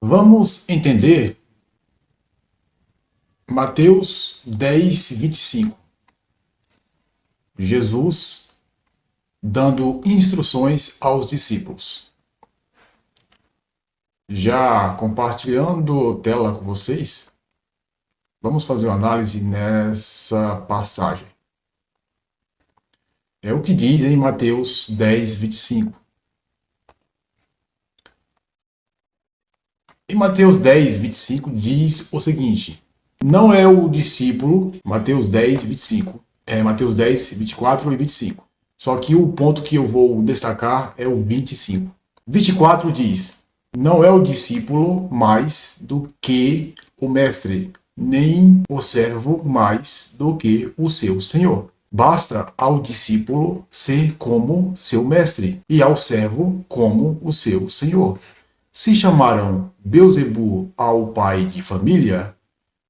Vamos entender Mateus 10, 25. Jesus dando instruções aos discípulos. Já compartilhando tela com vocês, vamos fazer uma análise nessa passagem. É o que diz em Mateus 10, 25. Em Mateus 10, 25 diz o seguinte: não é o discípulo, Mateus 10, 25, Mateus 10, 24 e 25. Só que o ponto que eu vou destacar é o 25. 24 diz: não é o discípulo mais do que o mestre, nem o servo mais do que o seu senhor. Basta ao discípulo ser como seu mestre, e ao servo como o seu senhor. Se chamaram Beelzebu ao pai de família,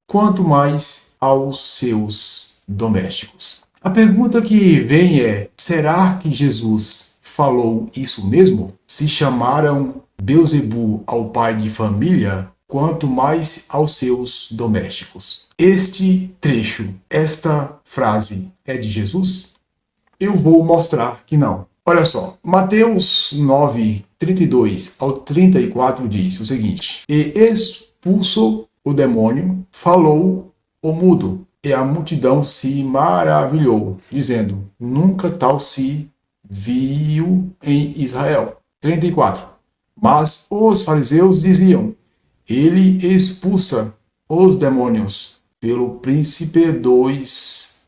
quanto mais aos seus domésticos. A pergunta que vem é: será que Jesus falou isso mesmo? Se chamaram Beelzebu ao pai de família, quanto mais aos seus domésticos. Este trecho, esta frase é de Jesus? Eu vou mostrar que não. Olha só, Mateus 9, 32 ao 34 diz o seguinte: e expulso o demônio, falou o mudo, e a multidão se maravilhou, dizendo: nunca tal se viu em Israel. 34. Mas os fariseus diziam: ele expulsa os demônios pelo príncipe dos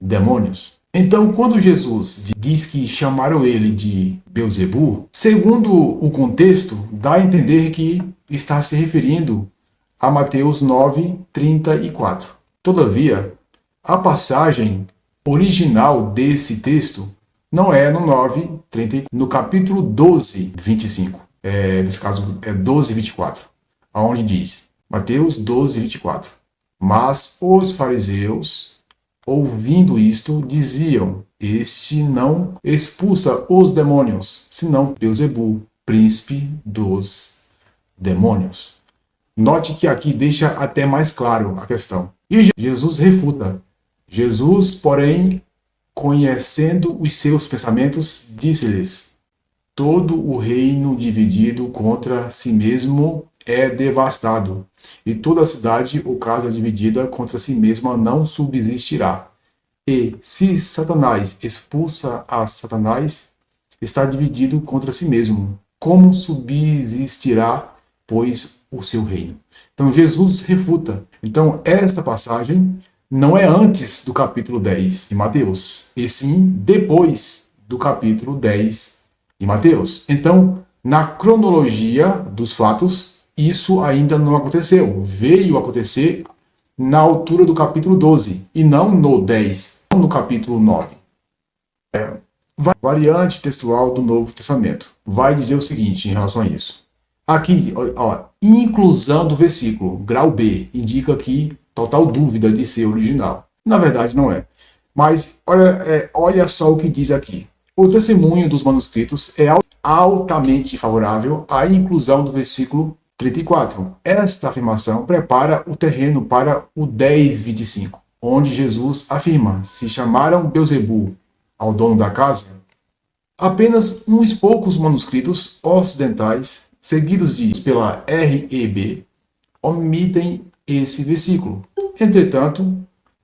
demônios. Então, quando Jesus diz que chamaram ele de Beelzebu, segundo o contexto, dá a entender que está se referindo a Mateus 9, 34. Todavia, a passagem original desse texto não é no 9, 34, no capítulo 12, 25. Nesse caso, é 12, 24, onde diz, Mateus 12, 24. Mas os fariseus, ouvindo isto, diziam: este não expulsa os demônios, senão Beelzebu, príncipe dos demônios. Note que aqui deixa até mais claro a questão. E Jesus refuta. Jesus, porém, conhecendo os seus pensamentos, disse-lhes: todo o reino dividido contra si mesmo é devastado, e toda a cidade ou casa dividida contra si mesma não subsistirá. E se Satanás expulsa a Satanás, está dividido contra si mesmo. Como subsistirá, pois, o seu reino? Então Jesus refuta. Então esta passagem não é antes do capítulo 10 de Mateus, e sim depois do capítulo 10 de Mateus. Então, na cronologia dos fatos, isso ainda não aconteceu. Veio acontecer na altura do capítulo 12, e não no 10, não no capítulo 9. Variante textual do Novo Testamento vai dizer o seguinte em relação a isso. Aqui, ó, inclusão do versículo, grau B, indica aqui total dúvida de ser original. Na verdade, não é. Mas olha só o que diz aqui. O testemunho dos manuscritos é altamente favorável à inclusão do versículo 34. Esta afirmação prepara o terreno para o 10:25, onde Jesus afirma: se chamaram Beelzebu ao dono da casa. Apenas uns poucos manuscritos ocidentais, seguidos pela REB, omitem esse versículo. Entretanto,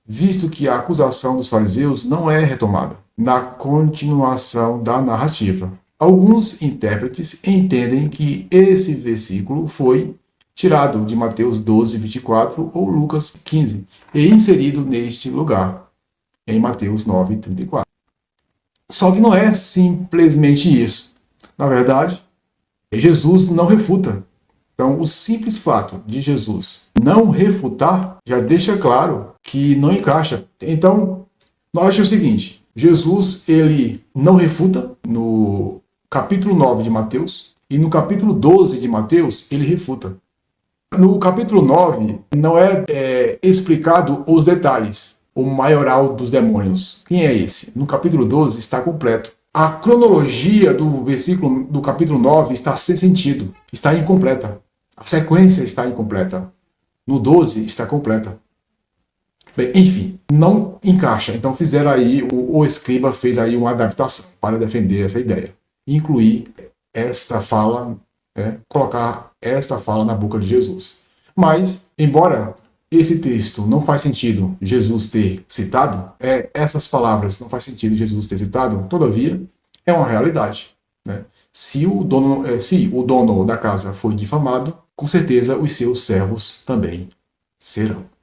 visto que a acusação dos fariseus não é retomada na continuação da narrativa, alguns intérpretes entendem que esse versículo foi tirado de Mateus 12, 24 ou Lucas 15 e inserido neste lugar, em Mateus 9, 34. Só que não é simplesmente isso. Na verdade, Jesus não refuta. Então, o simples fato de Jesus não refutar já deixa claro que não encaixa. Então, note o seguinte: Jesus ele não refuta no capítulo 9 de Mateus, e no capítulo 12 de Mateus ele refuta. No capítulo 9 não é explicado os detalhes, o maioral dos demônios. Quem é esse? No capítulo 12 está completo. A cronologia do versículo do capítulo 9 está sem sentido, está incompleta. A sequência está incompleta. No 12 está completa. Bem, enfim, não encaixa. Então fizeram aí, o escriba fez aí uma adaptação para defender essa ideia. Incluir esta fala, colocar esta fala na boca de Jesus. Mas, embora esse texto não faz sentido Jesus ter citado, essas palavras não faz sentido Jesus ter citado, todavia, é uma realidade. Né? Se o dono da casa foi difamado, com certeza os seus servos também serão.